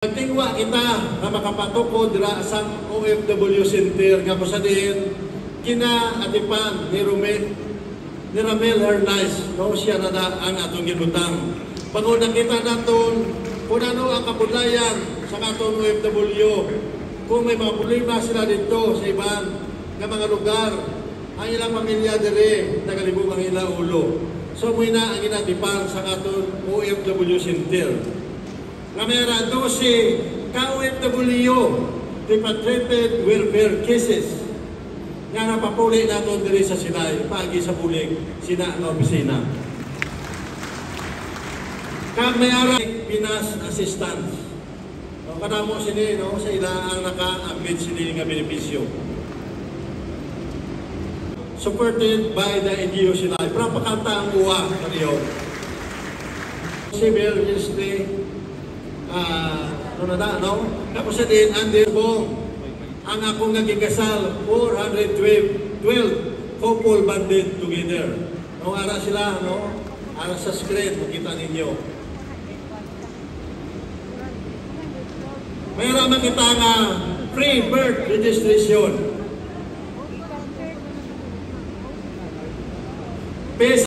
Nagtingwa kita na makapatukod dira sa OFW Center nga kusadin kina atipan ni Ramel Hernais no siya na ang atong gibutang. Panguna kita naton kung ano ang kapudlayan sa atong OFW kung may mga problema sila dito sa ibang nga mga lugar ang ilang pamilya dire nagalibog ang ilang ulo. So muna ang inatipan sa atong OFW Center. Nga meron 12 ka-OFW repatriated welfare cases nga napapuli natin diri sa silay pagi sa bulig sina ang opisina. Kamayara Pinas Assistance. Kadamo sini no sa ila ang naka-ambit sini nga benepisyo. Supported by the NGO silay. Prapakanta ang uwa kaniyo. Civil Ministry tapos sa din, ang akong nagigasal, 412 couple banded together. No, ara sila, no? Ara sa screen, makita ninyo. Mayroon makita nga free birth registration.